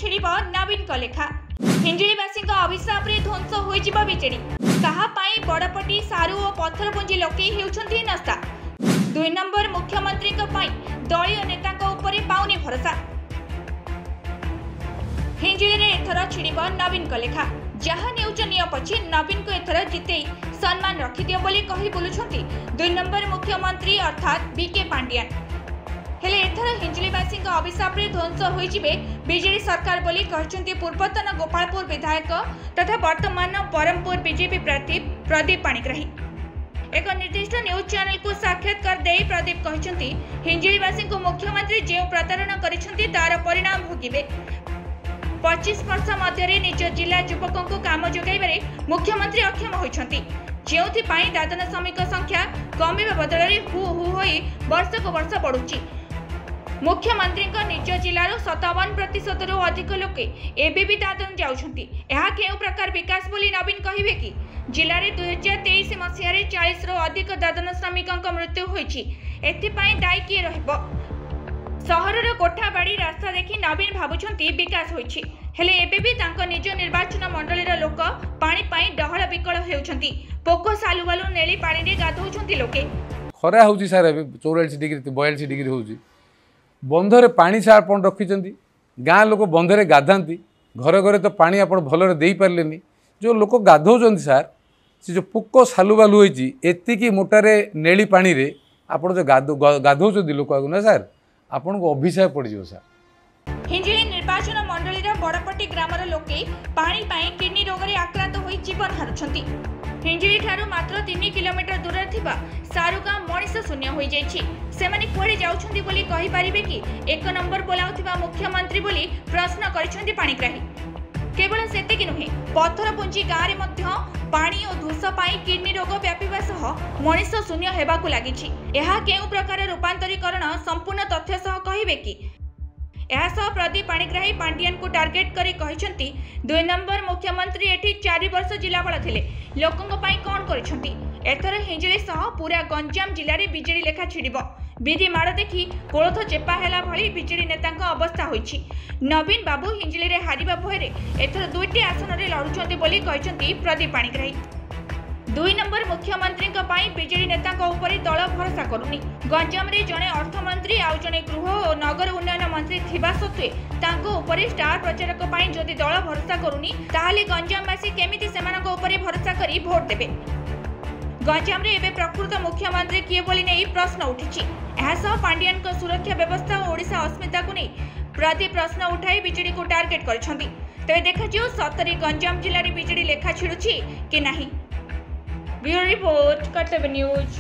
छिड़ब नवीन लेखा। हिंजिलीवासी अभिशाप ध्वंस हो बिजेडी कहा बड़पटी सारू और पत्थरपुंजी लोके होउछंती नस्ता। 2 नंबर मुख्यमंत्री दलीय नेता पाउनी भरोसा। हिंजिली रे एथर छिड़ब नवीन लेखा। जहाँ न्यूज निय पछी नवीन को एथर जिते सम्मान रखिदियो बोली कही बुलुछंती 2 नंबर मुख्यमंत्री अर्थात बीके पांडियान। हेले एथर हिंजिलीवासी अभिशाप ध्वंस होइजिबे बीजेडी सरकार बोली कहचंती पूर्वतन गोपालपुर विधायक तथा वर्तमान बरहमपुर बीजेपी प्रार्थी प्रदीप पाणिग्राही। एक निर्दिष्ट न्यूज चैनल को साक्षात्कार दे प्रदीप कहचंती हिंजिलीवासी मुख्यमंत्री जो प्रतारणा करिसंती तार परिणाम भोगिबे। 25 वर्ष मध्य निज जिला युवकों को काम जोगाइबारे मुख्यमंत्री अक्षम होइछंती। जेउथिपाई दादन श्रमिक संख्या कमिबा बदଳରେ हु हु होई वर्ष को वर्ष बढ़ुची। मुख्यमंत्री निज जिलार 57% रु अधिक लोके एबे भी दादन जाउछंती। एहा केउ प्रकार विकास बोली नवीन कहिबे कि जिले में 2023 मसीह 40 रु अधिक दादन श्रमिकों मृत्यु होइछि। एथिपाई दायी किए रहिबो? सहरर कोठाबाड़ी रास्ता देखि नवीन भाबुछंती विकास होइछि। हेले एबे भी तांको निज निर्वाचन मंडलीर लोक पानी पाई डहळ विकळ हेउछंती। पोको सालुबालु नेली पानी रे गाधौछंती लोके। खरा होउछि सर 44 डिग्री 42 डिग्री होउछि। बंधरे पानी सार आपण रखिचंती। गाँ लोक बंधरे गाधांती। घरे घरे तो पानी आपण भलरे देई पारलेनी। जो लोक गाधौछंती सार से जो पोको सालुबालु होइछि एतिकी मोटारे नेली पानी रे आपण जो गाधौछंती लोक आगु ना सर आपण को अभिशाप पड़ जिवो सर। हिंजिली निर्वाचन मंडलीर बड़पटी ग्रामर लोके पानी पाई किडनी रोग रे आक्रांत होई जीवन हारुछंती। हिंजिली ठारू मात्र 3 किलोमीटर दूर थिबा सारुगा मनीष शून्य होई जाइछि। सेमाने कुआडे जाउछंती बोली कहि परिबे कि 1 नंबर बोलाउथिबा मुख्यमंत्री बोली प्रश्न करिसंती पाणिग्राही। केवल सेतिकि नुहे पत्थरपुंजी गाँव में मध्य पानी और धूस पाई किडनी रोग व्यापीबा सह मनीष शून्य हेबाकु लागिछि। एहा केउ प्रकार रूपांतरीकरण संपूर्ण तथ्य सह कहिबे कि प्रदीप पाणिग्राही पांडियान को टार्गेट करी कहिसंती 2 नंबर मुख्यमंत्री एठी 4 वर्ष जिलापाल थिले लोकंक पई कोन करिसंती। एथर हिंजिली सह पूरा गंजाम जिले में बीजेडी लेखा छिड़ब। विधि माड़ देखि कोलथ चेपा हेला भली बीजेडी नेतांक अवस्था होइछि। नवीन बाबू हिंजिली रे हारिबा भयरे एथर 2टी आसन रे लढुछंती बोली कहिसंती प्रदीप पाणिग्राही। 2 नंबर मुख्यमंत्री बीजेडी नेता दल भरोसा करुनी। गंजाम रे जड़े अर्थमंत्री आउ जड़े गृह और नगर उन्नयन मंत्री थिबा सत्वे तांको उपरे स्टार प्रचारक जदि दल भरोसा करुनी ताहले गंजामवासी केमिति सेमानक उपरे भरोसा करी भोट देबे। गंजाम रे एबे प्रकृत मुख्यमंत्री किए बोली नहीं प्रश्न उठिछि। एहा सह पांडियान को सुरक्षा व्यवस्था और ओडिशा अस्मिता को नहीं प्रदीप प्रश्न उठाई बीजेडी को टार्गेट करछंती। तबे देखाजियो सतरी गंजाम जिले में बीजेडी लेखा छिड़ुछि कि नाही। ब्यूरो रिपोर्ट कर्तव्य न्यूज।